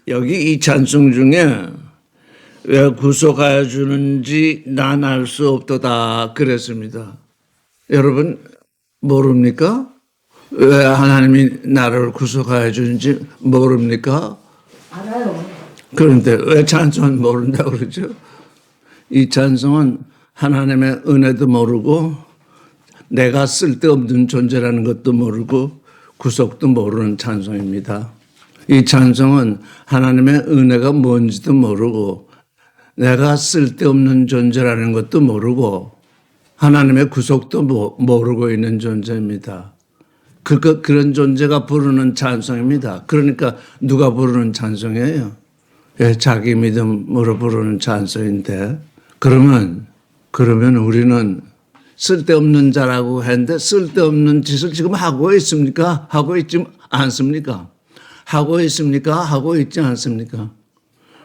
여기 이 찬송 중에 왜 구속하여 주는지 난 알 수 없도다 그랬습니다. 여러분 모릅니까? 왜 하나님이 나를 구속하여 주는지 모릅니까? 알아요. 그런데 왜 찬송은 모른다고 그러죠? 이 찬송은 하나님의 은혜도 모르고 내가 쓸데없는 존재라는 것도 모르고 구속도 모르는 찬송입니다. 이 찬송은 하나님의 은혜가 뭔지도 모르고 내가 쓸데없는 존재라는 것도 모르고 하나님의 구속도 모르고 있는 존재입니다. 그런 존재가 부르는 찬송입니다. 그러니까 누가 부르는 찬송이에요? 예, 자기 믿음으로 부르는 찬송인데 그러면 우리는 쓸데없는 자라고 했는데 쓸데없는 짓을 지금 하고 있습니까? 하고 있지 않습니까? 하고 있습니까? 하고 있지 않습니까?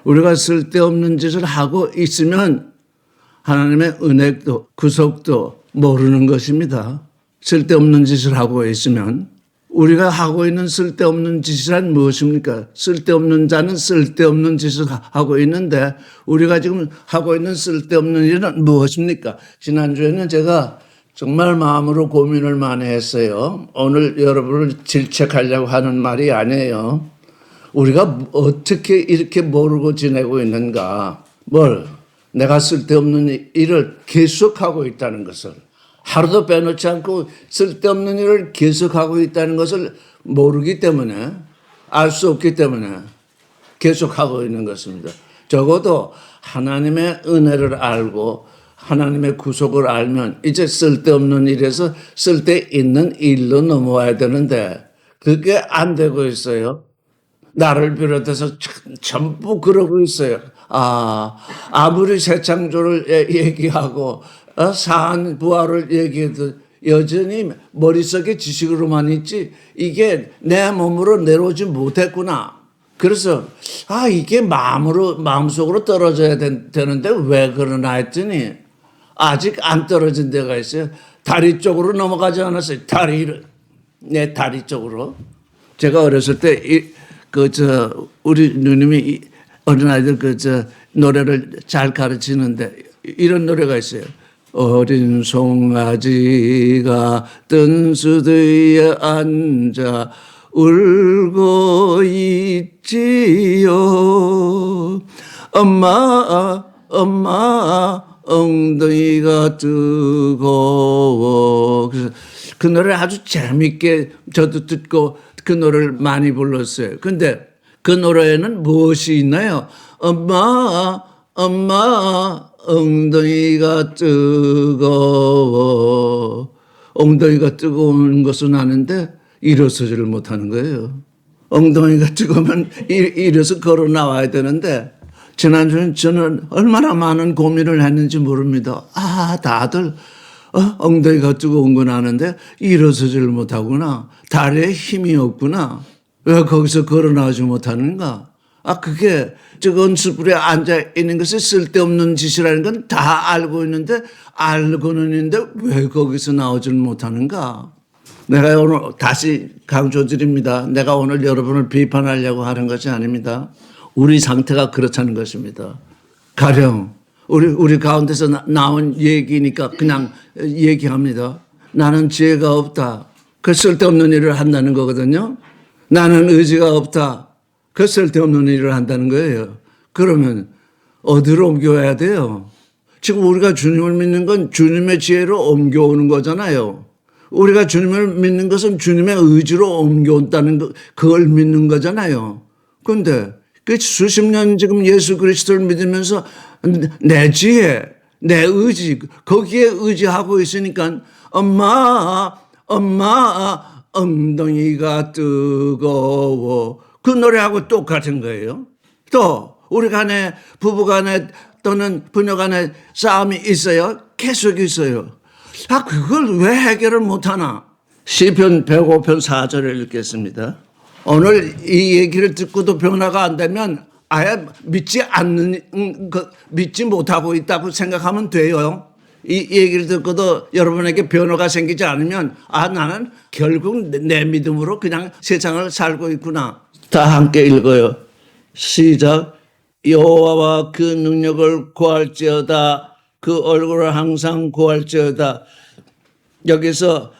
우리가 쓸데없는 짓을 하고 있으면 하나님의 은혜도 구속도 모르는 것입니다. 쓸데없는 짓을 하고 있으면 우리가 하고 있는 쓸데없는 짓이란 무엇입니까? 쓸데없는 자는 쓸데없는 짓을 하고 있는데 우리가 지금 하고 있는 쓸데없는 일은 무엇입니까? 지난주에는 제가 정말 마음으로 고민을 많이 했어요. 오늘 여러분을 질책하려고 하는 말이 아니에요. 우리가 어떻게 이렇게 모르고 지내고 있는가? 내가 쓸데없는 일을 계속하고 있다는 것을 하루도 빼놓지 않고 쓸데없는 일을 계속하고 있다는 것을 모르기 때문에 알 수 없기 때문에 계속하고 있는 것입니다. 적어도 하나님의 은혜를 알고 하나님의 구속을 알면 이제 쓸데없는 일에서 쓸데있는 일로 넘어와야 되는데 그게 안 되고 있어요. 나를 비롯해서 전부 그러고 있어요. 아무리 새 창조를 얘기하고 사한 부활을 얘기해도 여전히 머릿속에 지식으로만 있지 이게 내 몸으로 내려오지 못했구나. 그래서 이게 마음속으로 떨어져야 되는데 왜 그러나 했더니 아직 안 떨어진 데가 있어요. 다리 쪽으로 넘어가지 않았어요. 내 다리 쪽으로. 제가 어렸을 때 우리 누님이 어린아이들 노래를 잘 가르치는데 이런 노래가 있어요. 어린 송아지가 뜬수 뒤에 앉아 울고 있지요. 엄마 엉덩이가 뜨거워. 그래서 그 노래를 아주 재밌게 저도 듣고 그 노래를 많이 불렀어요. 근데 그 노래에는 무엇이 있나요? 엄마 엉덩이가 뜨거워. 엉덩이가 뜨거운 것은 아는데 일어서지를 못하는 거예요. 엉덩이가 뜨거우면 일어서 걸어 나와야 되는데 지난주에 저는 얼마나 많은 고민을 했는지 모릅니다. 다들 엉덩이가 뜨거운 건 아는데 일어서지를 못하구나. 다리에 힘이 없구나. 왜 거기서 걸어 나오지 못하는가? 그게 뜨거운 숯불에 앉아 있는 것이 쓸데없는 짓이라는 건 다 알고 있는데 알고는 있는데 왜 거기서 나오질 못하는가? 내가 오늘 다시 강조드립니다. 내가 오늘 여러분을 비판하려고 하는 것이 아닙니다. 우리 상태가 그렇다는 것입니다. 가령 우리 가운데서 나온 얘기니까 그냥 얘기합니다. 나는 지혜가 없다. 그 쓸데없는 일을 한다는 거거든요. 나는 의지가 없다. 그 쓸데없는 일을 한다는 거예요. 그러면 어디로 옮겨야 돼요? 지금 우리가 주님을 믿는 건 주님의 지혜로 옮겨오는 거잖아요. 우리가 주님을 믿는 것은 주님의 의지로 옮겨온다는 그걸 믿는 거잖아요. 그런데 그 수십 년 지금 예수 그리스도를 믿으면서 내 지혜, 내 의지 거기에 의지하고 있으니까 엄마 엉덩이가 뜨거워. 그 노래하고 똑같은 거예요. 또 우리 간에 부부 간에 또는 부녀 간에 싸움이 있어요. 계속 있어요. 그걸 왜 해결을 못하나? 시편 105편 4절을 읽겠습니다. 오늘 이 얘기를 듣고도 변화가 안 되면 아예 믿지 못하고 있다고 생각하면 돼요. 이 얘기를 듣고도 여러분에게 변화가 생기지 않으면 나는 결국 내 믿음으로 그냥 세상을 살고 있구나. 다 함께 읽어요. 시작. 여호와와 그 능력을 구할지어다. 그 얼굴을 항상 구할지어다. 여기서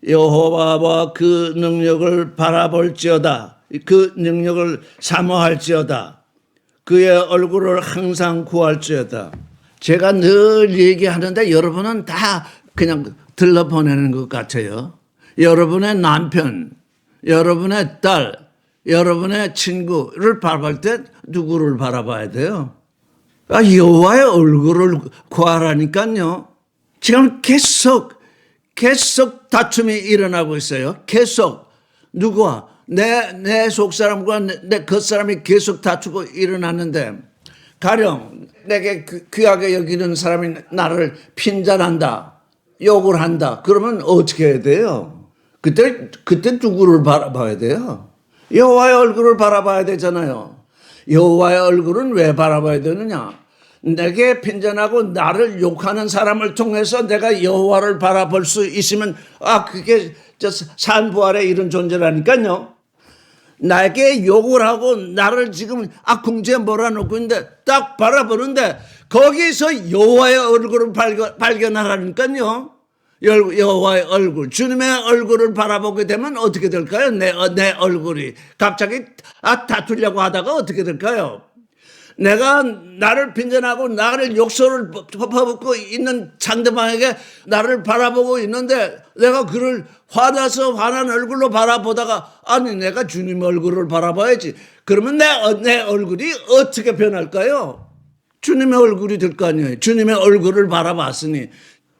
여호와와 그 능력을 바라볼지어다. 그 능력을 사모할지어다. 그의 얼굴을 항상 구할지어다. 제가 늘 얘기하는데 여러분은 다 그냥 들러보내는 것 같아요. 여러분의 남편, 여러분의 딸, 여러분의 친구를 바라볼 때 누구를 바라봐야 돼요? 여호와의 얼굴을 구하라니까요. 지금 계속 다툼이 일어나고 있어요. 계속 누구와 내 속사람과 내 겉사람이 계속 다투고 일어났는데, 가령 내게 귀하게 여기는 사람이 나를 핀잔한다, 욕을 한다. 그러면 어떻게 해야 돼요? 그때 누구를 바라봐야 돼요? 여호와의 얼굴을 바라봐야 되잖아요. 여호와의 얼굴은 왜 바라봐야 되느냐? 내게 핀잔하고 나를 욕하는 사람을 통해서 내가 여호와를 바라볼 수 있으면 그게 산부활의 이런 존재라니까요. 나에게 욕을 하고 나를 지금 궁지에 몰아놓고 있는데 딱 바라보는데 거기서 여호와의 얼굴을 발견하라니까요. 여호와의 얼굴, 주님의 얼굴을 바라보게 되면 어떻게 될까요? 내 얼굴이 갑자기 다투려고 하다가 어떻게 될까요? 내가 나를 빈잔하고 나를 욕설을 퍼붓고 있는 상대방에게 나를 바라보고 있는데 내가 그를 화난 얼굴로 바라보다가 내가 주님의 얼굴을 바라봐야지. 그러면 내 얼굴이 어떻게 변할까요? 주님의 얼굴이 될 거 아니에요. 주님의 얼굴을 바라봤으니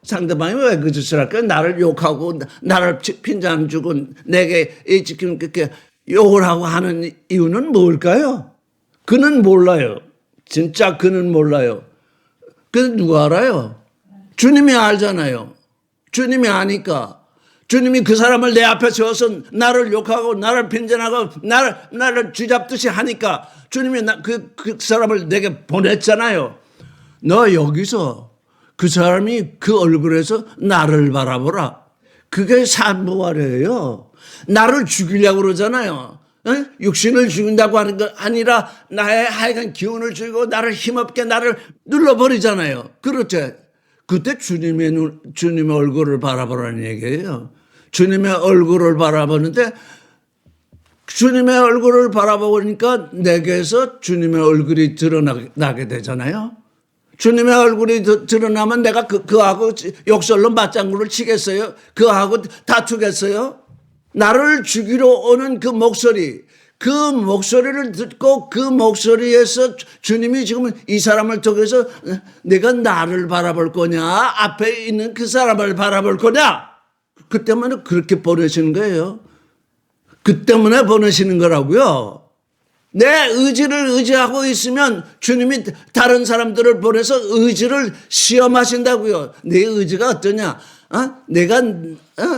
상대방이 왜 그 짓을 할까요? 나를 욕하고 나를 핀잔 주고 내게 지금 그렇게 욕을 하고 하는 이유는 뭘까요? 그는 몰라요. 진짜 그는 몰라요. 그는 누가 알아요? 주님이 알잖아요. 주님이 아니까. 주님이 그 사람을 내 앞에 세워서 나를 욕하고 나를 빈잔하고 나를 쥐잡듯이 하니까 주님이 그 사람을 내게 보냈잖아요. 너 여기서 그 사람이 그 얼굴에서 나를 바라보라. 그게 산부활이에요. 나를 죽이려고 그러잖아요. 육신을 죽인다고 하는 거 아니라 나의 하여간 기운을 주고 나를 힘없게 나를 눌러버리잖아요. 그렇죠. 그때 주님의 얼굴을 바라보라는 얘기예요. 주님의 얼굴을 바라보는데 주님의 얼굴을 바라보니까 내게서 주님의 얼굴이 드러나게 되잖아요. 주님의 얼굴이 드러나면 내가 그하고 욕설로 맞장구를 치겠어요? 그하고 다투겠어요? 나를 죽이러 오는 그 목소리를 듣고 그 목소리에서 주님이 지금 이 사람을 통해서 내가 나를 바라볼 거냐? 앞에 있는 그 사람을 바라볼 거냐? 그 때문에 그렇게 보내시는 거예요. 그 때문에 보내시는 거라고요. 내 의지를 의지하고 있으면 주님이 다른 사람들을 보내서 의지를 시험하신다고요. 내 의지가 어떠냐? 내가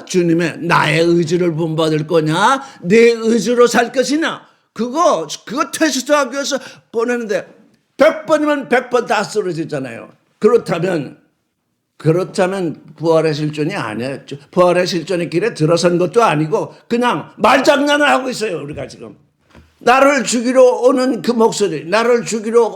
주님의 나의 의지를 본받을 거냐? 내 의지로 살 것이냐? 그거 테스트하기 위해서 보내는데 100번이면 100번 다 쓰러지잖아요. 그렇다면 부활의 실존이 아니에요. 부활의 실존의 길에 들어선 것도 아니고 그냥 말장난을 하고 있어요. 우리가 지금. 나를 죽이러 오는 그 목소리, 나를 죽이러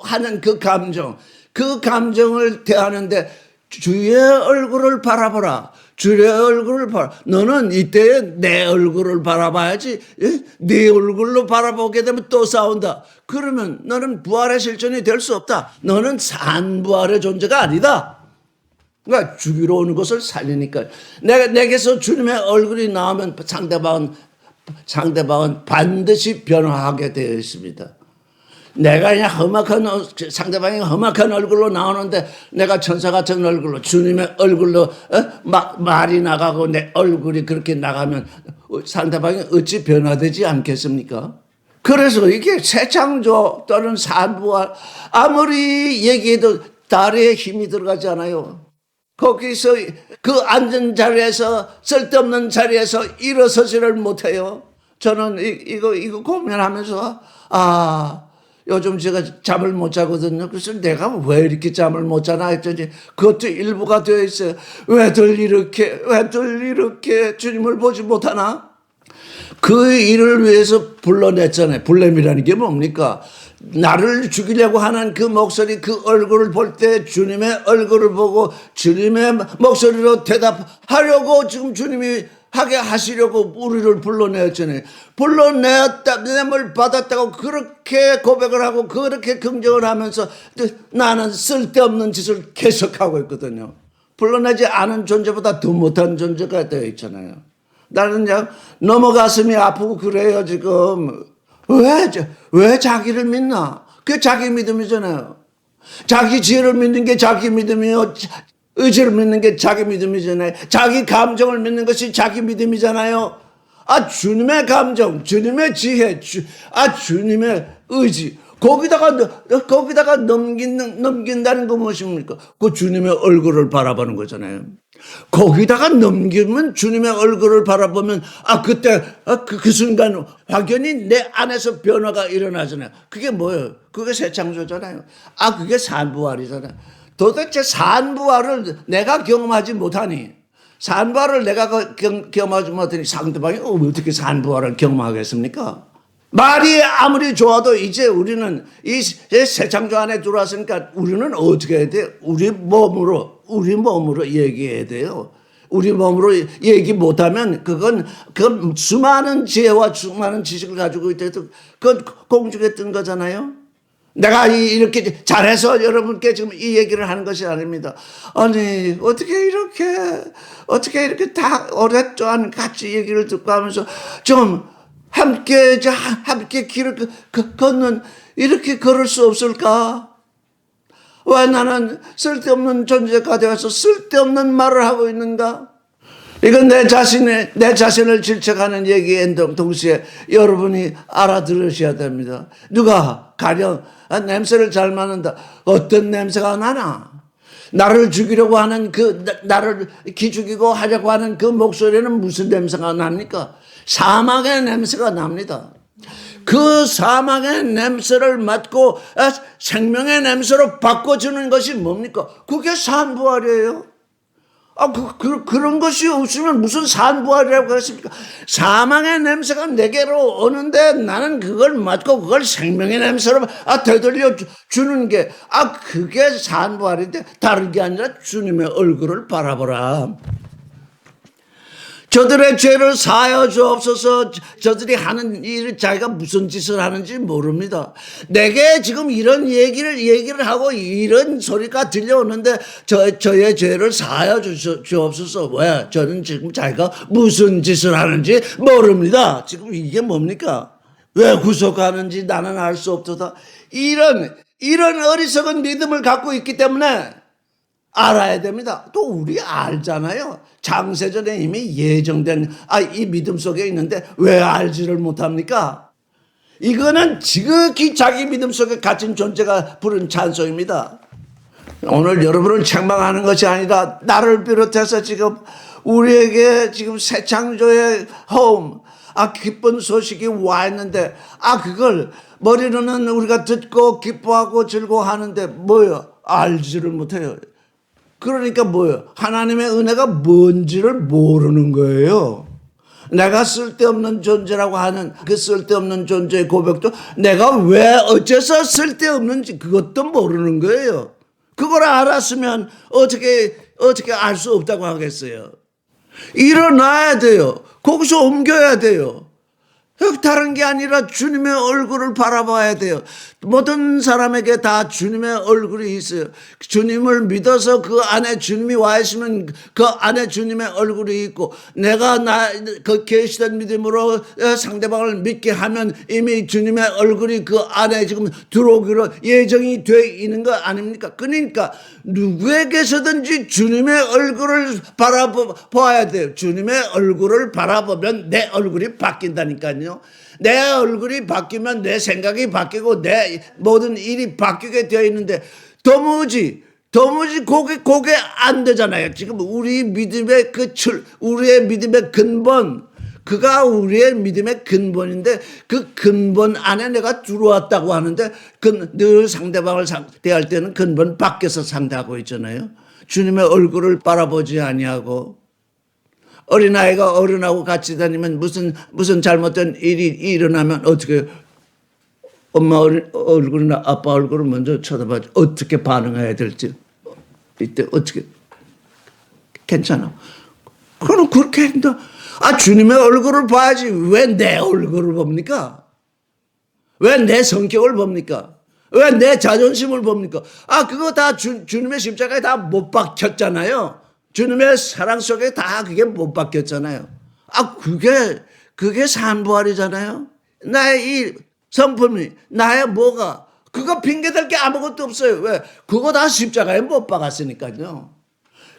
하는 그 감정을 대하는데 주의 얼굴을 바라보라. 주의 얼굴을 바라. 너는 이때에 내 얼굴을 바라봐야지. 네 얼굴로 바라보게 되면 또 싸운다. 그러면 너는 부활의 실존이 될 수 없다. 너는 산부활의 존재가 아니다. 그러니까 죽이러 오는 것을 살리니까. 내게서 주님의 얼굴이 나오면 상대방은 반드시 변화하게 되어 있습니다. 내가 그냥 상대방이 험악한 얼굴로 나오는데 내가 천사 같은 얼굴로 주님의 얼굴로 말이 나가고 내 얼굴이 그렇게 나가면 상대방이 어찌 변화되지 않겠습니까? 그래서 이게 새 창조 또는 산부활 아무리 얘기해도 다리에 힘이 들어가지 않아요. 거기서 그 앉은 자리에서 쓸데없는 자리에서 일어서지를 못해요. 저는 이거 고민하면서 요즘 제가 잠을 못 자거든요. 그래서 내가 왜 이렇게 잠을 못 자나 했더니 그것도 일부가 되어 있어요. 왜들 이렇게 주님을 보지 못하나? 그 일을 위해서 불러냈잖아요. 불렘이라는 게 뭡니까? 나를 죽이려고 하는 그 목소리, 그 얼굴을 볼 때 주님의 얼굴을 보고 주님의 목소리로 대답하려고 지금 주님이 하게 하시려고 우리를 불러내었잖아요. 불러내었다을 받았다고 그렇게 고백을 하고 그렇게 긍정을 하면서 나는 쓸데없는 짓을 계속하고 있거든요. 불러내지 않은 존재보다 더 못한 존재가 되어 있잖아요. 나는 그냥 너무 가슴이 아프고 그래요 지금. 왜 자기를 믿나? 그게 자기 믿음이잖아요. 자기 지혜를 믿는 게 자기 믿음이요. 의지를 믿는 게 자기 믿음이잖아요. 자기 감정을 믿는 것이 자기 믿음이잖아요. 주님의 감정, 주님의 지혜, 주님의 의지. 거기다가 넘긴다는 거 무엇입니까? 그 주님의 얼굴을 바라보는 거잖아요. 거기다가 넘기면 주님의 얼굴을 바라보면, 그때, 그 순간 확연히 내 안에서 변화가 일어나잖아요. 그게 뭐예요? 그게 새 창조잖아요. 그게 산부활이잖아요. 도대체 산부활을 내가 경험하지 못하니, 산부활을 내가 경험하지 못하니 상대방이 어떻게 산부활을 경험하겠습니까? 말이 아무리 좋아도 이제 우리는 이 새 창조 안에 들어왔으니까 우리는 어떻게 해야 돼요? 우리 몸으로 얘기해야 돼요. 우리 몸으로 얘기 못하면 그건 수많은 지혜와 수많은 지식을 가지고 있대도 그건 공중에 뜬 거잖아요. 내가 이렇게 잘해서 여러분께 지금 이 얘기를 하는 것이 아닙니다. 아니, 어떻게 이렇게 다 오랫동안 같이 얘기를 듣고 하면서 좀 함께 길을 걷는, 이렇게 걸을 수 없을까? 왜 나는 쓸데없는 존재가 되어서 쓸데없는 말을 하고 있는가? 이건 내 자신을 질책하는 얘기인 동시에 여러분이 알아들으셔야 됩니다. 누가 가령 냄새를 잘 맡는다. 어떤 냄새가 나나? 나를 죽이려고 하는 나를 기죽이고 하려고 하는 그 목소리는 무슨 냄새가 납니까? 사망의 냄새가 납니다. 그 사망의 냄새를 맡고 생명의 냄새로 바꿔주는 것이 뭡니까? 그게 산부활이에요. 그런 것이 없으면 무슨 산부활이라고 했습니까? 사망의 냄새가 내게로 오는데 나는 그걸 맡고 그걸 생명의 냄새로 되돌려 주는 게, 그게 산부활인데 다른 게 아니라 주님의 얼굴을 바라보라. 저들의 죄를 사하여 주옵소서. 저들이 하는 일, 자기가 무슨 짓을 하는지 모릅니다. 내게 지금 이런 얘기를 하고 이런 소리가 들려오는데 저의 죄를 사하여 주옵소서. 왜? 저는 지금 자기가 무슨 짓을 하는지 모릅니다. 지금 이게 뭡니까? 왜 구속하는지 나는 알 수 없도다. 이런 어리석은 믿음을 갖고 있기 때문에 알아야 됩니다. 또 우리 알잖아요. 창세전에 이미 예정된 이 믿음 속에 있는데 왜 알지를 못합니까? 이거는 지극히 자기 믿음 속에 갇힌 존재가 부른 찬송입니다. 오늘 여러분을 책망하는 것이 아니라 나를 비롯해서 지금 우리에게 지금 새 창조의 홈, 기쁜 소식이 와 있는데 그걸 머리로는 우리가 듣고 기뻐하고 즐거워하는데 뭐요? 알지를 못해요. 그러니까 뭐예요? 하나님의 은혜가 뭔지를 모르는 거예요. 내가 쓸데없는 존재라고 하는 그 쓸데없는 존재의 고백도 내가 왜 어째서 쓸데없는지 그것도 모르는 거예요. 그걸 알았으면 어떻게 알 수 없다고 하겠어요. 일어나야 돼요. 거기서 옮겨야 돼요. 다른 게 아니라 주님의 얼굴을 바라봐야 돼요. 모든 사람에게 다 주님의 얼굴이 있어요. 주님을 믿어서 그 안에 주님이 와 있으면 그 안에 주님의 얼굴이 있고, 내가 그 계시된 믿음으로 상대방을 믿게 하면 이미 주님의 얼굴이 그 안에 지금 들어오기로 예정이 되어 있는 거 아닙니까? 그러니까 누구에게서든지 주님의 얼굴을 바라봐야 돼요. 주님의 얼굴을 바라보면 내 얼굴이 바뀐다니까요. 내 얼굴이 바뀌면 내 생각이 바뀌고 내 모든 일이 바뀌게 되어 있는데 도무지 그게 안 되잖아요. 지금 우리 믿음의 우리의 믿음의 근본, 그가 우리의 믿음의 근본인데 그 근본 안에 내가 들어왔다고 하는데 늘 상대방을 대할 때는 근본 밖에서 상대하고 있잖아요. 주님의 얼굴을 바라보지 아니하고 어린아이가 어른하고 같이 다니면 무슨 잘못된 일이 일어나면 어떻게 엄마 얼굴이나 아빠 얼굴을 먼저 쳐다봐야지. 어떻게 반응해야 될지. 이때 어떻게 괜찮아. 그럼 그렇게 했는데 주님의 얼굴을 봐야지. 왜 내 얼굴을 봅니까? 왜 내 성격을 봅니까? 왜 내 자존심을 봅니까? 그거 다 주님의 십자가에 다 못 박혔잖아요. 주님의 사랑 속에 다 그게 못 박혔잖아요. 그게 산부활이잖아요. 나의 이 성품이, 나의 뭐가, 그거 핑계댈 게 아무것도 없어요. 왜? 그거 다 십자가에 못 박았으니까요.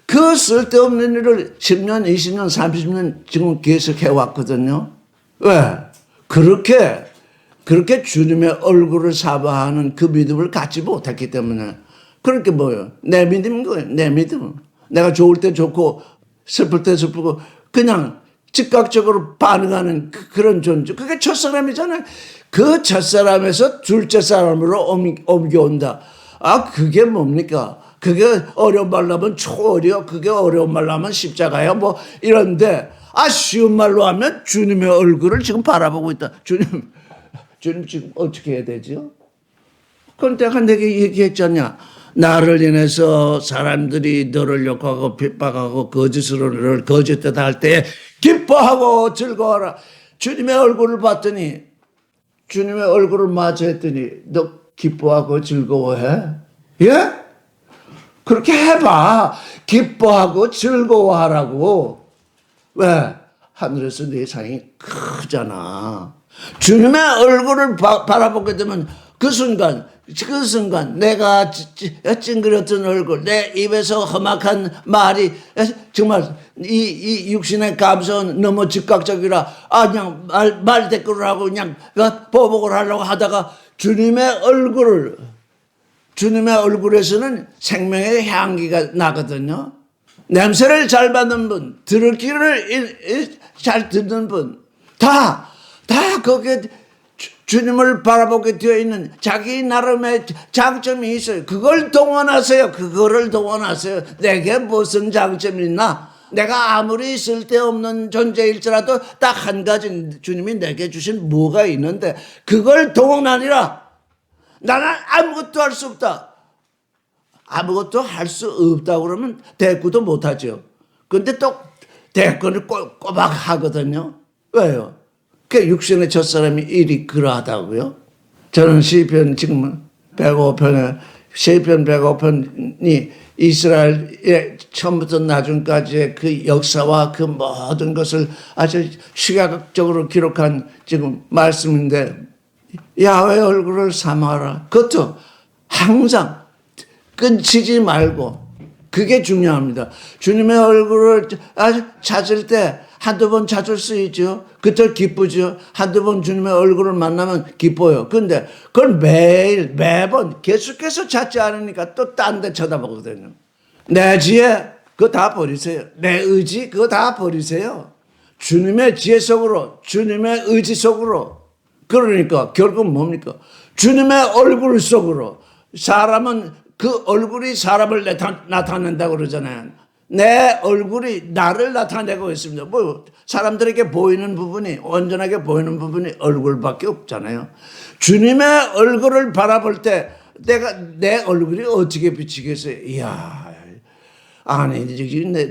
그 쓸데없는 일을 10년, 20년, 30년 지금 계속 해왔거든요. 왜? 그렇게 주님의 얼굴을 사모하는 그 믿음을 갖지 못했기 때문에. 그렇게 뭐예요? 내 믿음인 거예요. 내 믿음. 내가 좋을 때 좋고 슬플 때 슬프고 그냥 즉각적으로 반응하는 그런 존재. 그게 첫사람이잖아요. 그 첫사람에서 둘째 사람으로 옮겨온다. 그게 뭡니까? 그게 어려운 말로 하면 초월이요. 그게 어려운 말로 하면 십자가요. 뭐 이런데 쉬운 말로 하면 주님의 얼굴을 지금 바라보고 있다. 주님 지금 어떻게 해야 되죠? 그건 내가 내게 얘기했잖냐. 나를 인해서 사람들이 너를 욕하고 핍박하고 거짓으로 너를 거짓되다 할 때 기뻐하고 즐거워하라. 주님의 얼굴을 봤더니 주님의 얼굴을 마주했더니 너 기뻐하고 즐거워해? 예? 그렇게 해봐. 기뻐하고 즐거워하라고. 왜? 하늘에서 네 상이 크잖아. 주님의 얼굴을 바라보게 되면 그 순간 내가 찡그렸던 얼굴, 내 입에서 험악한 말이 정말 이 육신의 감성은 너무 즉각적이라 그냥 말대꾸를 하고 그냥 보복을 하려고 하다가 주님의 얼굴에서는 생명의 향기가 나거든요. 냄새를 잘 맡는 분, 들을 귀를 잘 듣는 분, 다 거기에 주님을 바라보게 되어 있는 자기 나름의 장점이 있어요. 그거를 동원하세요. 내게 무슨 장점이 있나? 내가 아무리 쓸데없는 존재일지라도 딱 한 가지 주님이 내게 주신 뭐가 있는데 그걸 동원하니라. 나는 아무것도 할 수 없다. 아무것도 할 수 없다고 그러면 대꾸도 못하죠. 그런데 또 대꾸를 꼬박 하거든요. 왜요? 그 육신의 첫사람이 일이 그러하다고요? 저는 시편 지금 105편에 시편 105편이 이스라엘의 처음부터 나중까지의 그 역사와 그 모든 것을 아주 시각적으로 기록한 지금 말씀인데 야훼 얼굴을 사모하라. 그것도 항상 끊치지 말고 그게 중요합니다. 주님의 얼굴을 찾을 때 한두 번 찾을 수 있죠. 그때 기쁘죠. 한두 번 주님의 얼굴을 만나면 기뻐요. 근데 그걸 매번 계속해서 찾지 않으니까 또 딴 데 쳐다보거든요. 내 지혜 그거 다 버리세요. 내 의지 그거 다 버리세요. 주님의 지혜 속으로, 주님의 의지 속으로. 그러니까 결국 뭡니까? 주님의 얼굴 속으로. 사람은 그 얼굴이 사람을 나타낸다고 그러잖아요. 내 얼굴이 나를 나타내고 있습니다. 뭐 사람들에게 보이는 부분이 온전하게 보이는 부분이 얼굴밖에 없잖아요. 주님의 얼굴을 바라볼 때 내 얼굴이 어떻게 비치겠어요? 이야, 아니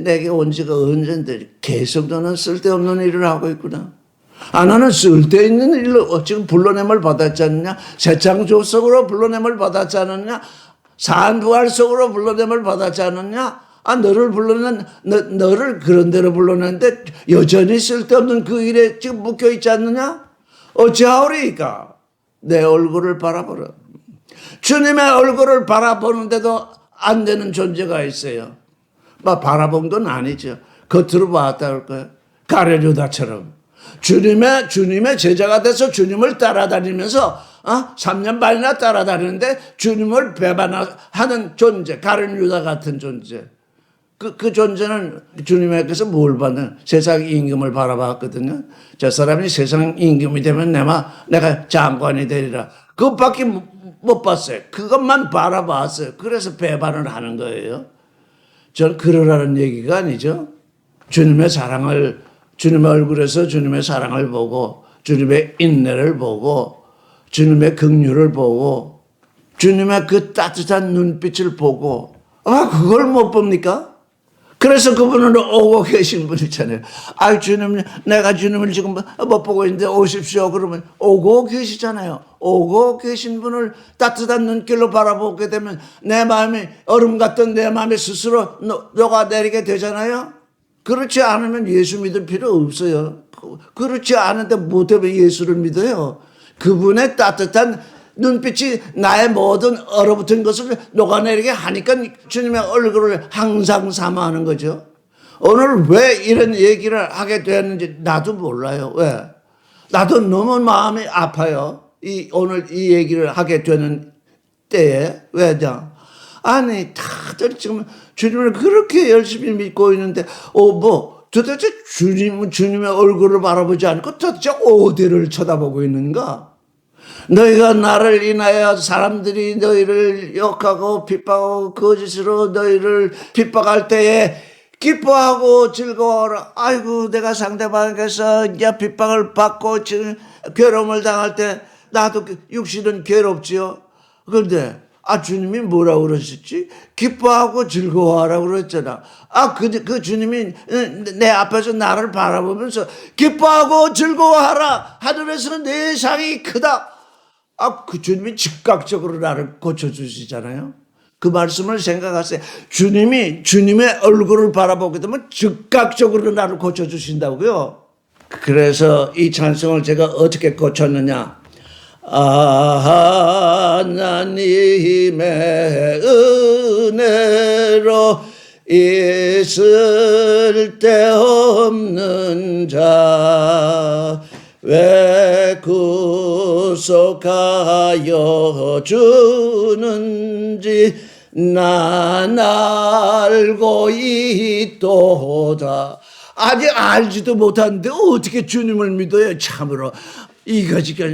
내게 온 지가 언젠데 계속 너는 쓸데없는 일을 하고 있구나. 나는 쓸데있는 일로 지금 불러냄을 받았지 않느냐? 새창조 속으로 불러냄을 받았지 않느냐? 산부활 속으로 불러냄을 받았지 않느냐? 너를 불러낸, 너를 그런 대로 불러냈는데 여전히 쓸데없는 그 일에 지금 묶여있지 않느냐? 어찌하오리까? 내 얼굴을 바라보라. 주님의 얼굴을 바라보는데도 안 되는 존재가 있어요. 바라본 건 아니죠. 겉으로 봤다 할 거예요. 가룟유다처럼. 주님의 제자가 돼서 주님을 따라다니면서 3년 반이나 따라다니는데 주님을 배반하는 존재, 가룟유다 같은 존재. 그 존재는 주님께서 뭘 받는 세상 임금을 바라봤거든요. 저 사람이 세상 임금이 되면 내가 장관이 되리라. 그것밖에 못 봤어요. 그것만 바라봤어요. 그래서 배반을 하는 거예요. 저는 그러라는 얘기가 아니죠. 주님의 얼굴에서 주님의 사랑을 보고 주님의 인내를 보고 주님의 긍휼을 보고 주님의 그 따뜻한 눈빛을 보고 그걸 못 봅니까? 그래서 그분은 오고 계신 분 있잖아요. 주님, 내가 주님을 지금 못 보고 있는데 오십시오. 그러면 오고 계시잖아요. 오고 계신 분을 따뜻한 눈길로 바라보게 되면 내 마음이 얼음 같던 내 마음이 스스로 녹아내리게 되잖아요. 그렇지 않으면 예수 믿을 필요 없어요. 그렇지 않은데 못해 예수를 믿어요. 그분의 따뜻한 눈빛이 나의 모든 얼어붙은 것을 녹아내리게 하니까 주님의 얼굴을 항상 사모하는 거죠. 오늘 왜 이런 얘기를 하게 되었는지 나도 몰라요. 왜? 나도 너무 마음이 아파요. 오늘 이 얘기를 하게 되는 때에. 왜냐? 아니, 다들 지금 주님을 그렇게 열심히 믿고 있는데, 도대체 주님의 얼굴을 바라보지 않고 도대체 어디를 쳐다보고 있는가? 너희가 나를 인하여 사람들이 너희를 욕하고 핍박하고 거짓으로 너희를 핍박할 때에 기뻐하고 즐거워라. 아이고, 내가 상대방에게서 이제 핍박을 받고 괴로움을 당할 때 나도 육신은 괴롭지요. 그런데 주님이 뭐라고 그러셨지? 기뻐하고 즐거워하라고 그랬잖아. 그 주님이 내 앞에서 나를 바라보면서 기뻐하고 즐거워하라. 하늘에서는 내 상이 크다. 그 주님이 즉각적으로 나를 고쳐주시잖아요. 그 말씀을 생각하세요. 주님이 주님의 얼굴을 바라보게 되면 즉각적으로 나를 고쳐주신다고요. 그래서 이 찬송을 제가 어떻게 고쳤느냐. 하나님의 은혜로 있을 데 없는 자 왜 구속하여 주는지 난 알고 있도다. 아직 알지도 못하는데 어떻게 주님을 믿어요? 참으로 이거지가.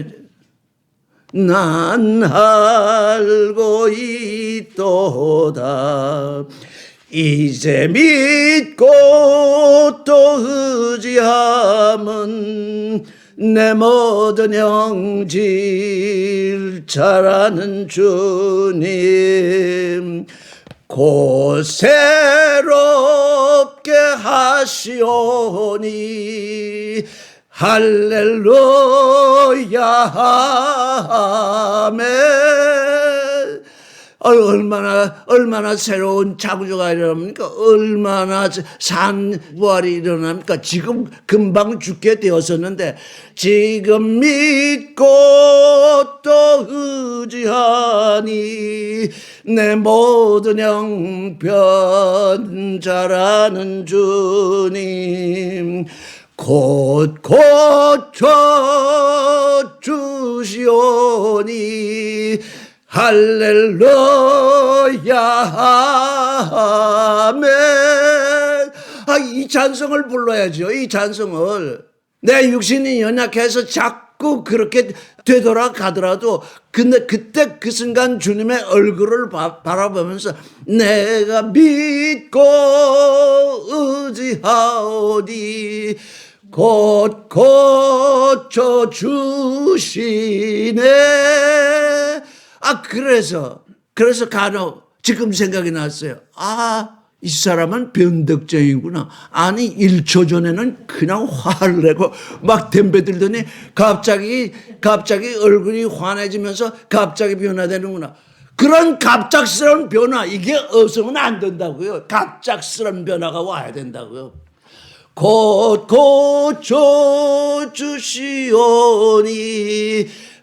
난 알고 있도다. 이제 믿고 또 의지함은 내 모든 형질 잘 아는 주님 곧 새롭게 하시오니 할렐루야 아멘. 얼마나 새로운 자구조가 일어납니까? 얼마나 산부활이 일어납니까? 지금 금방 죽게 되었었는데 지금 믿고 또 의지하니 내 모든 형편 잘 아는 주님 곧 고쳐주시오니 할렐루야 아멘. 이 찬송을 불러야죠. 이 찬송을. 내 육신이 연약해서 자꾸 그렇게 되돌아가더라도 근데 그때 그 순간 주님의 얼굴을 바라보면서 내가 믿고 의지하오니 곧 고쳐주시네. 그래서 간혹 지금 생각이 났어요. 이 사람은 변덕쟁이구나. 아니 1초 전에는 그냥 화를 내고 막 덤벼들더니 갑자기 얼굴이 환해지면서 갑자기 변화되는구나. 그런 갑작스러운 변화 이게 없으면 안 된다고요. 갑작스러운 변화가 와야 된다고요. 곧 고쳐주시오니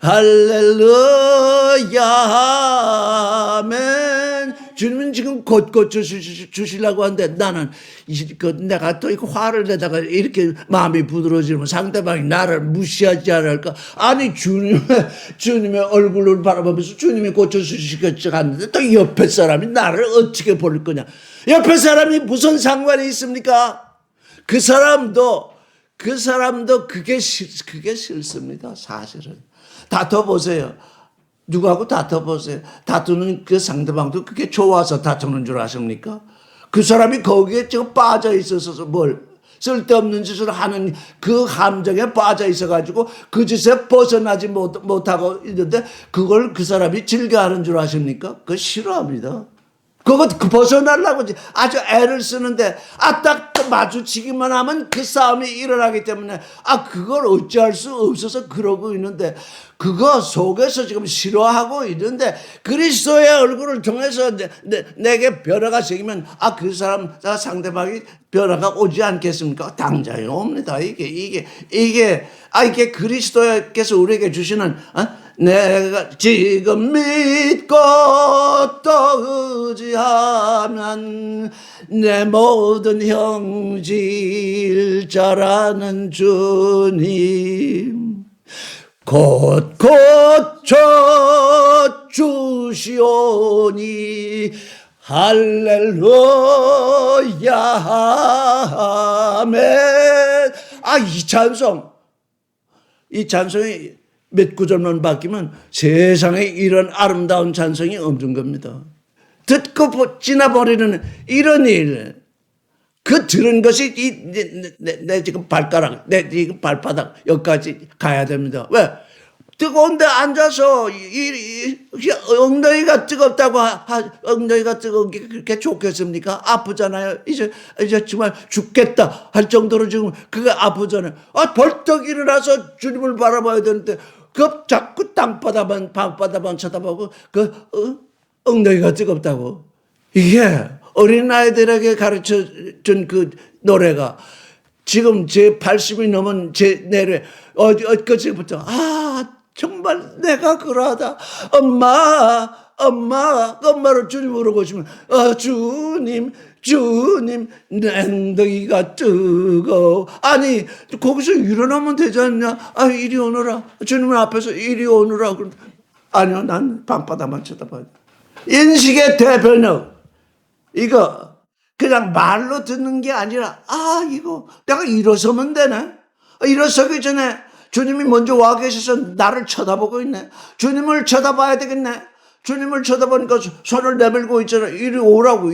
할렐루야 아멘. 주님은 지금 곧 고쳐주시려고 하는데 나는 내가 또 이거 화를 내다가 이렇게 마음이 부드러워지면 상대방이 나를 무시하지 않을까. 아니 주님의 얼굴을 바라보면서 주님이 고쳐주시겠지 하는데 또 옆에 사람이 나를 어떻게 볼 거냐. 옆에 사람이 무슨 상관이 있습니까? 그 사람도 그게 싫습니다. 사실은. 다퉈보세요. 누구하고 다퉈보세요. 다투는 그 상대방도 그게 좋아서 다투는 줄 아십니까? 그 사람이 거기에 지금 빠져 있어서 쓸데없는 짓을 하는 그 감정에 빠져 있어가지고 그 짓에 벗어나지 못하고 있는데 그걸 그 사람이 즐겨하는 줄 아십니까? 그거 싫어합니다. 그거 벗어나려고 아주 애를 쓰는데 딱 마주치기만 하면 그 싸움이 일어나기 때문에 그걸 어찌할 수 없어서 그러고 있는데 그거 속에서 지금 싫어하고 있는데 그리스도의 얼굴을 통해서 내게 변화가 생기면 그 사람 상대방이 변화가 오지 않겠습니까? 당장에 옵니다. 이게 그리스도께서 우리에게 주시는 내가 지금 믿고 또 의지하면 내 모든 형질 잘하는 주님 곳곳 쳐주시오니 할렐루야 아멘. 이 찬송이 몇 구절만 바뀌면 세상에 이런 아름다운 찬송이 없는 겁니다. 듣고 지나버리는 이런 일, 그 들은 것이 내 지금 발가락, 내 지금 발바닥 여기까지 가야 됩니다. 왜? 뜨거운데 앉아서 엉덩이가 뜨겁다고 엉덩이가 뜨거운 게 그렇게 좋겠습니까? 아프잖아요. 이제 정말 죽겠다 할 정도로 지금 그게 아프잖아요. 벌떡 일어나서 주님을 바라봐야 되는데 자꾸 방바닥만 쳐다보고 엉덩이가 뜨겁다고. 이게 어린아이들에게 가르쳐 준 그 노래가 지금 제 80이 넘은 제 내래 엊그제부터 정말 내가 그러하다. 엄마를 주님 부르고 싶으면 주님 내 엉덩이가 뜨거워. 아니 거기서 일어나면 되지 않냐. 이리 오너라. 주님 앞에서 이리 오너라. 아니요, 난 방바닥만 쳐다봐요. 인식의 대변역. 이거 그냥 말로 듣는 게 아니라 이거 내가 일어서면 되네. 일어서기 전에 주님이 먼저 와 계셔서 나를 쳐다보고 있네. 주님을 쳐다봐야 되겠네. 주님을 쳐다보니까 손을 내밀고 있잖아. 이리 오라고.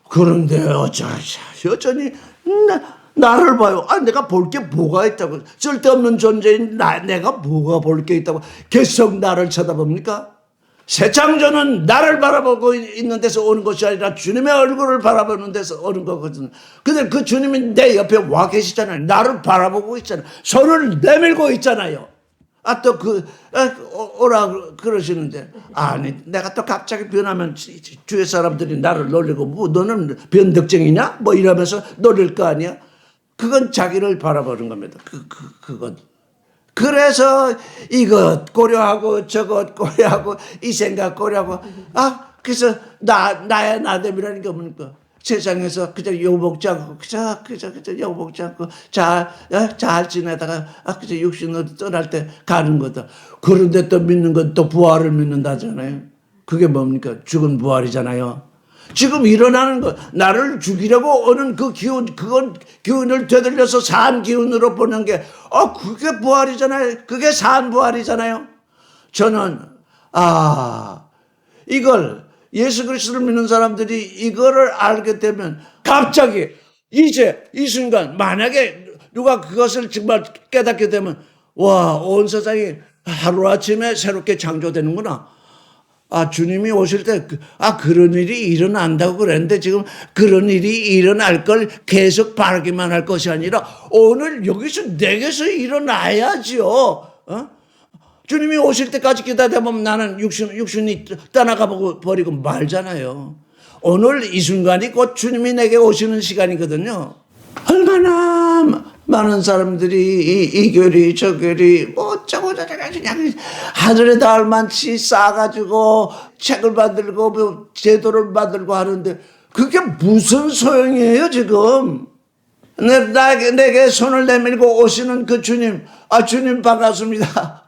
그런데 여전히 나를 봐요. 내가 볼 게 뭐가 있다고. 쓸데없는 존재인 내가 뭐가 볼 게 있다고 계속 나를 쳐다봅니까? 새 창조는 나를 바라보고 있는 데서 오는 것이 아니라 주님의 얼굴을 바라보는 데서 오는 거거든. 근데 그 주님이 내 옆에 와 계시잖아요. 나를 바라보고 있잖아요. 손을 내밀고 있잖아요. 또 오라 그러시는데, 내가 또 갑자기 변하면 주위 사람들이 나를 놀리고, 너는 변덕쟁이냐? 이러면서 놀릴 거 아니야? 그건 자기를 바라보는 겁니다. 그건. 그래서 이것 고려하고 저것 고려하고 이 생각 고려하고 그래서 나의 나됨이라는 게 뭡니까? 세상에서 그저 욕먹지 않고 그저 욕먹지 않고 잘 지내다가 그저 육신으로 떠날 때 가는 거다. 그런데 또 믿는 건 또 부활을 믿는다잖아요. 그게 뭡니까? 죽은 부활이잖아요. 지금 일어나는 거, 나를 죽이려고 오는 그 기운, 그건 기운을 되돌려서 산 기운으로 보는 게, 그게 부활이잖아요. 그게 산 부활이잖아요. 저는, 이걸, 예수 그리스도를 믿는 사람들이 이거를 알게 되면 갑자기 이제 이 순간 만약에 누가 그것을 정말 깨닫게 되면 온 세상이 하루아침에 새롭게 창조되는구나. 주님이 오실 때, 그런 일이 일어난다고 그랬는데 지금 그런 일이 일어날 걸 계속 바라기만 할 것이 아니라 오늘 여기서 내게서 일어나야지요. 주님이 오실 때까지 기다려보면 나는 육신이 떠나가 버리고 말잖아요. 오늘 이 순간이 곧 주님이 내게 오시는 시간이거든요. 얼마나 많은 사람들이 이 교리 저 교리 어쩌고 저쩌고 그냥 하늘에 닿을 만치 싸가지고 책을 만들고 제도를 만들고 하는데 그게 무슨 소용이에요 지금. 내게 손을 내밀고 오시는 그 주님, 주님 반갑습니다.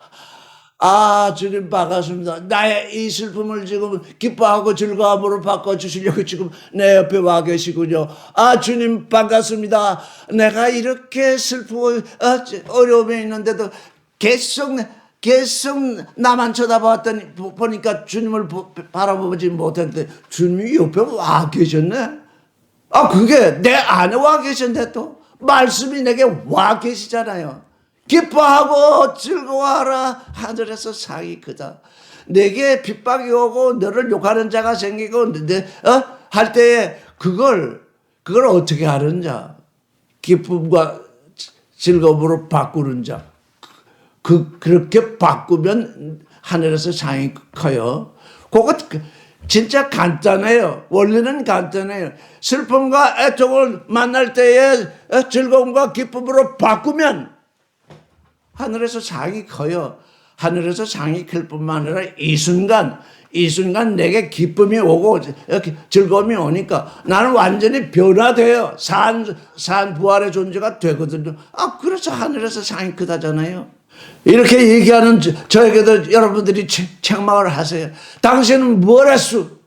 주님 반갑습니다. 나의 이 슬픔을 지금 기뻐하고 즐거움으로 바꿔주시려고 지금 내 옆에 와 계시군요. 주님 반갑습니다. 내가 이렇게 슬프고 어려움에 있는데도 계속 나만 쳐다봤더니 보니까 주님을 바라보지 못했는데 주님이 옆에 와 계셨네. 그게 내 안에 와 계신데 또 말씀이 내게 와 계시잖아요. 기뻐하고 즐거워하라. 하늘에서 상이 크다. 내게 핍박이 오고 너를 욕하는 자가 생기고 할 때에 그걸 어떻게 하느냐. 기쁨과 즐거움으로 바꾸는 자. 그렇게 바꾸면 하늘에서 상이 커요. 그거 진짜 간단해요. 원리는 간단해요. 슬픔과 애통을 만날 때에 즐거움과 기쁨으로 바꾸면 하늘에서 상이 커요. 하늘에서 상이 클 뿐만 아니라 이 순간 내게 기쁨이 오고 즐거움이 오니까 나는 완전히 변화돼요. 산 부활의 존재가 되거든요. 그래서 하늘에서 상이 크다잖아요. 이렇게 얘기하는 저에게도 여러분들이 책망을 하세요. 당신은 뭘 했수?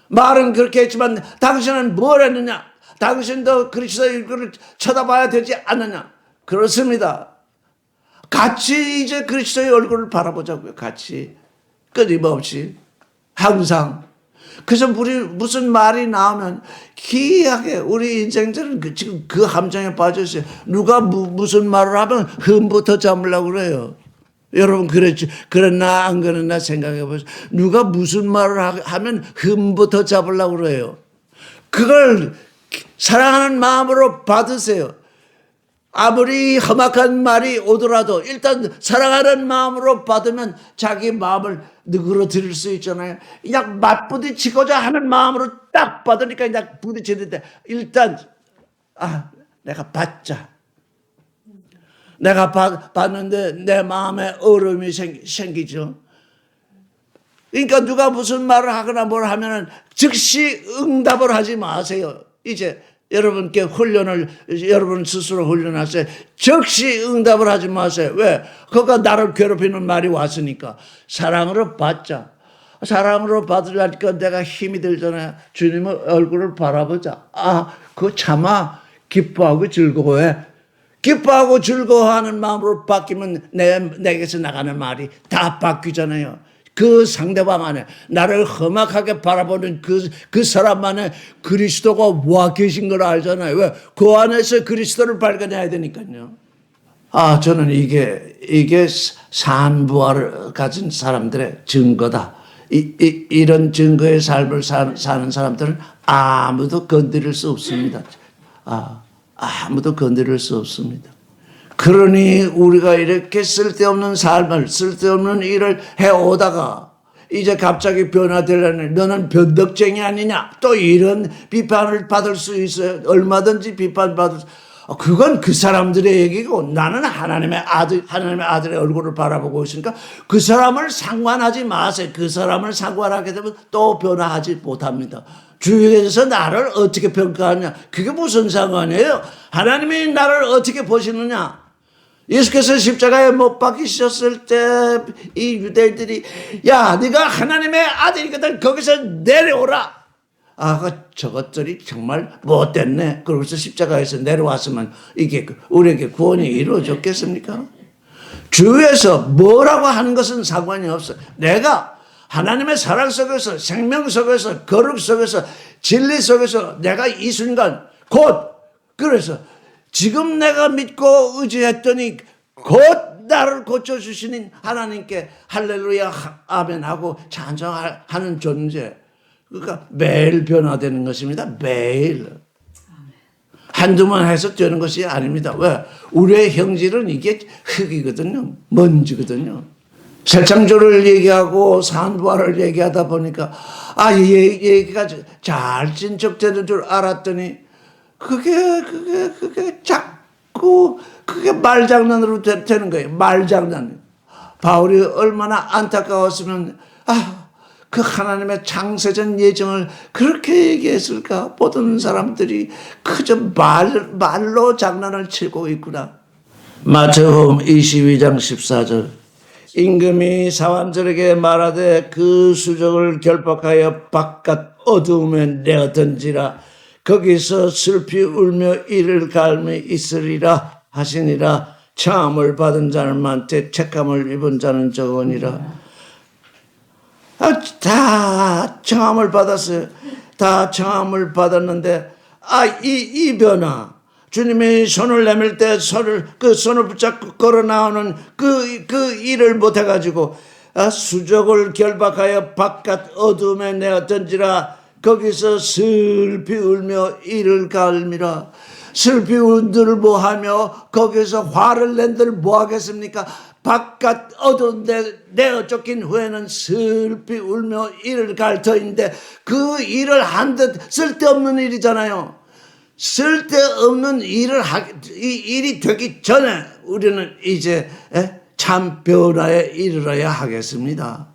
말은 그렇게 했지만 당신은 뭘 했느냐? 당신도 그리스도의 얼굴을 쳐다봐야 되지 않느냐? 그렇습니다. 같이 이제 그리스도의 얼굴을 바라보자고요. 같이 끊임없이 항상. 그래서 우리 무슨 말이 나오면 기이하게 우리 인생들은 지금 그 함정에 빠져 있어요. 누가 무슨 말을 하면 흠부터 잡으려고 그래요. 여러분 그랬나 안 그랬나 생각해 보세요. 누가 무슨 말을 하면 흠부터 잡으려고 그래요. 그걸 사랑하는 마음으로 받으세요. 아무리 험악한 말이 오더라도 일단 사랑하는 마음으로 받으면 자기 마음을 누그러뜨릴 수 있잖아요. 그냥 맞부딪히고자 하는 마음으로 딱 받으니까 그냥 부딪히는데 일단 내가 받자. 내가 받는데 내 마음에 얼음이 생기죠. 그러니까 누가 무슨 말을 하거나 뭘 하면은 즉시 응답을 하지 마세요. 이제 여러분께 여러분 스스로 훈련하세요. 즉시 응답을 하지 마세요. 왜? 그가 나를 괴롭히는 말이 왔으니까. 사랑으로 받자. 사랑으로 받으려니까 내가 힘이 들잖아요. 주님의 얼굴을 바라보자. 그거 참아. 기뻐하고 즐거워해. 기뻐하고 즐거워하는 마음으로 바뀌면 내게서 나가는 말이 다 바뀌잖아요. 그 상대방 안에 나를 험악하게 바라보는 그 사람 안에 그리스도가 와 계신 걸 알잖아요. 왜? 그 안에서 그리스도를 발견해야 되니까요. 저는 이게 산부활을 가진 사람들의 증거다. 이런 증거의 삶을 사는 사람들은 아무도 건드릴 수 없습니다. 아무도 건드릴 수 없습니다. 그러니 우리가 이렇게 쓸데없는 삶을, 쓸데없는 일을 해오다가 이제 갑자기 변화되려니 너는 변덕쟁이 아니냐? 또 이런 비판을 받을 수 있어요. 얼마든지 비판받을 수. 그건 그 사람들의 얘기고 나는 하나님의 아들의 얼굴을 바라보고 있으니까 그 사람을 상관하지 마세요. 그 사람을 상관하게 되면 또 변화하지 못합니다. 주위에서 나를 어떻게 평가하냐? 그게 무슨 상관이에요? 하나님이 나를 어떻게 보시느냐? 예수께서 십자가에 못 박히셨을 때 이 유대인들이 야 네가 하나님의 아들이거든 거기서 내려오라. 저것들이 정말 못됐네. 그러고서 십자가에서 내려왔으면 이게 우리에게 구원이 이루어졌겠습니까? 주위에서 뭐라고 하는 것은 상관이 없어. 내가 하나님의 사랑 속에서 생명 속에서 거룩 속에서 진리 속에서 내가 이 순간 그래서 지금 내가 믿고 의지했더니 곧 나를 고쳐주시는 하나님께 할렐루야 아멘 하고 찬송하는 존재. 그러니까 매일 변화되는 것입니다. 매일. 한두 번 해서 되는 것이 아닙니다. 왜? 우리의 형질은 이게 흙이거든요. 먼지거든요. 새 창조를 얘기하고 산부활을 얘기하다 보니까 얘기가 잘 진척되는 줄 알았더니 그게 자꾸 그게 말장난으로 되는 거예요. 말장난. 바울이 얼마나 안타까웠으면 그 하나님의 창세전 예정을 그렇게 얘기했을까? 보던 사람들이 그저 말로 장난을 치고 있구나. 마태복음 22장 14절. 임금이 사람들에게 말하되 그 수족을 결박하여 바깥 어두움에 내어던지라. 거기서 슬피 울며 이를 갈미 있으리라 하시니라. 청함을 받은 자들한테 책감을 입은 자는 적으니라. 다 청함을 받았어요. 다 청함을 받았는데 이 변화. 주님이 손을 내밀 때 손을 붙잡고 걸어 나오는 그 일을 못 해가지고 수족을 결박하여 바깥 어둠에 내어 던지라. 거기서 슬피 울며 이를 갈미라. 슬피 울들 뭐하며 거기서 화를 낸들 뭐하겠습니까? 바깥 어두운 데 내어 쫓긴 후에는 슬피 울며 이를 갈 터인데 그 일을 한 듯 쓸데없는 일이잖아요. 쓸데없는 일을 이 일이 되기 전에 우리는 이제 참 변화에 이르러야 하겠습니다.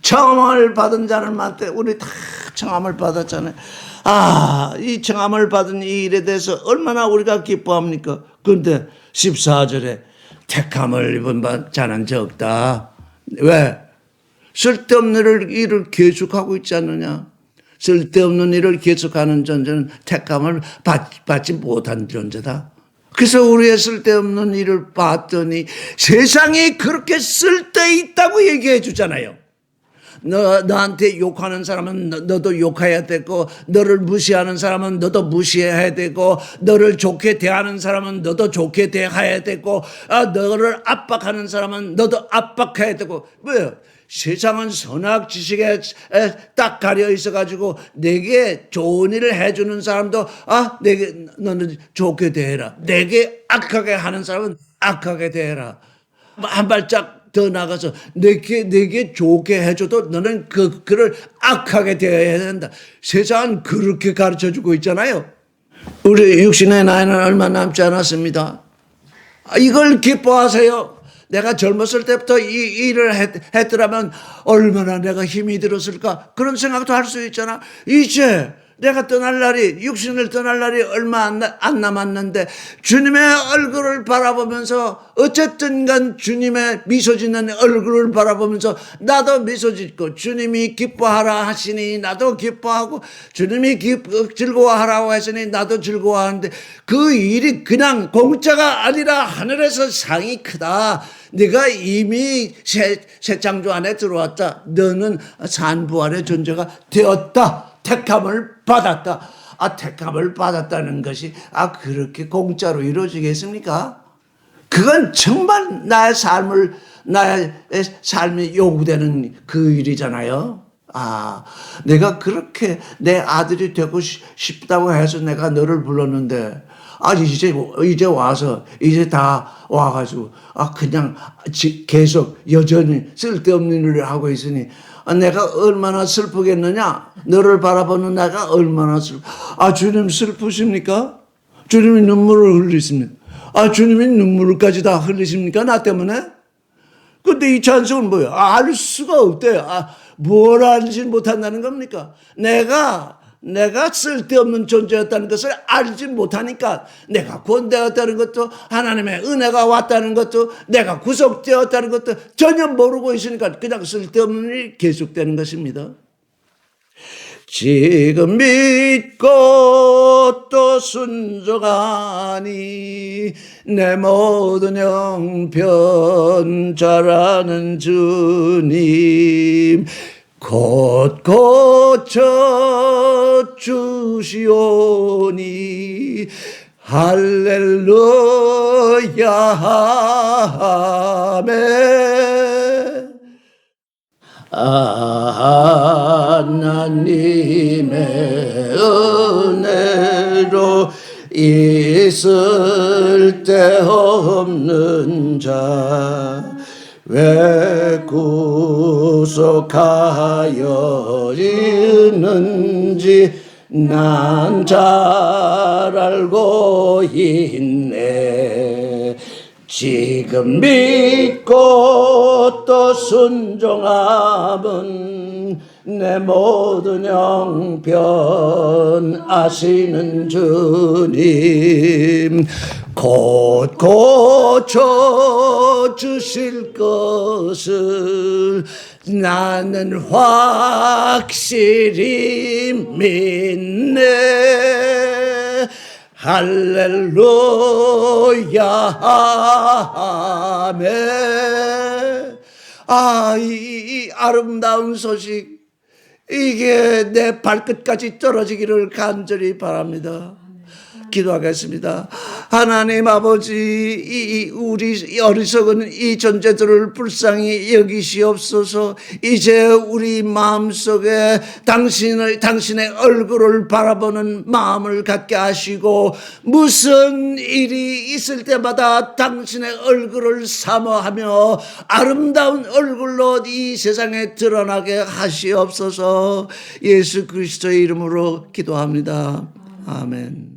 청함을 받은 자는 많대. 우리 다 청함을 받았잖아요. 이 청함을 받은 이 일에 대해서 얼마나 우리가 기뻐합니까? 그런데 14절에 택함을 입은 자는 적다. 왜? 쓸데없는 일을 계속하고 있지 않느냐? 쓸데없는 일을 계속하는 존재는 택함을 받지 못한 존재다. 그래서 우리의 쓸데없는 일을 봤더니 세상이 그렇게 쓸데있다고 얘기해 주잖아요. 너한테 욕하는 사람은 너도 욕해야 되고, 너를 무시하는 사람은 너도 무시해야 되고, 너를 좋게 대하는 사람은 너도 좋게 대해야 되고, 너를 압박하는 사람은 너도 압박해야 되고. 뭐예요? 세상은 선악 지식에 딱 가려 있어가지고 내게 좋은 일을 해주는 사람도 내게 너는 좋게 대해라. 내게 악하게 하는 사람은 악하게 대해라. 한 발짝 더 나가서 내게 좋게 해줘도 너는 그를 악하게 대해야 된다. 세상은 그렇게 가르쳐주고 있잖아요. 우리 육신의 나이는 얼마 남지 않았습니다. 이걸 기뻐하세요. 내가 젊었을 때부터 이 일을 했더라면 얼마나 내가 힘이 들었을까? 그런 생각도 할 수 있잖아. 이제 내가 육신을 떠날 날이 얼마 안 남았는데 주님의 얼굴을 바라보면서 어쨌든 간 주님의 미소 짓는 얼굴을 바라보면서 나도 미소 짓고, 주님이 기뻐하라 하시니 나도 기뻐하고, 주님이 즐거워하라고 하시니 나도 즐거워하는데 그 일이 그냥 공짜가 아니라 하늘에서 상이 크다. 네가 이미 새 창조 안에 들어왔다. 너는 산부활의 존재가 되었다. 택함을 받았다. 택함을 받았다는 것이 그렇게 공짜로 이루어지겠습니까? 그건 정말 나의 삶이 요구되는 그 일이잖아요. 내가 그렇게 내 아들이 되고 싶다고 해서 내가 너를 불렀는데, 이제 와서, 이제 다 와가지고, 그냥 계속 여전히 쓸데없는 일을 하고 있으니, 내가 얼마나 슬프겠느냐? 너를 바라보는 내가 얼마나 주님 슬프십니까? 주님이 눈물을 흘리십니까? 주님이 눈물까지 다 흘리십니까? 나 때문에? 근데 이 찬송은 뭐예요? 알 수가 없대요. 뭘 알지 못한다는 겁니까? 내가 쓸데없는 존재였다는 것을 알지 못하니까, 내가 구원되었다는 것도, 하나님의 은혜가 왔다는 것도, 내가 구속되었다는 것도 전혀 모르고 있으니까 그냥 쓸데없는 일이 계속되는 것입니다. 지금 믿고 또 순종하니 내 모든 형편 잘 아는 주님 곧 고쳐 주시오니 할렐루야 아멘. 하나님의 은혜로 있을 데 없는 자 왜 구속하여 있는지 난 잘 알고 있네. 지금 믿고 또 순종함은 내 모든 형편 아시는 주님 곧 고쳐 주실 것을 나는 확실히 믿네. 할렐루야 아멘. 이 아름다운 소식, 이게 내 발끝까지 떨어지기를 간절히 바랍니다. 기도하겠습니다. 하나님 아버지, 우리 어리석은 이 존재들을 불쌍히 여기시옵소서. 이제 우리 마음속에 당신의 얼굴을 바라보는 마음을 갖게 하시고, 무슨 일이 있을 때마다 당신의 얼굴을 사모하며 아름다운 얼굴로 이 세상에 드러나게 하시옵소서. 예수 그리스도의 이름으로 기도합니다. 아멘.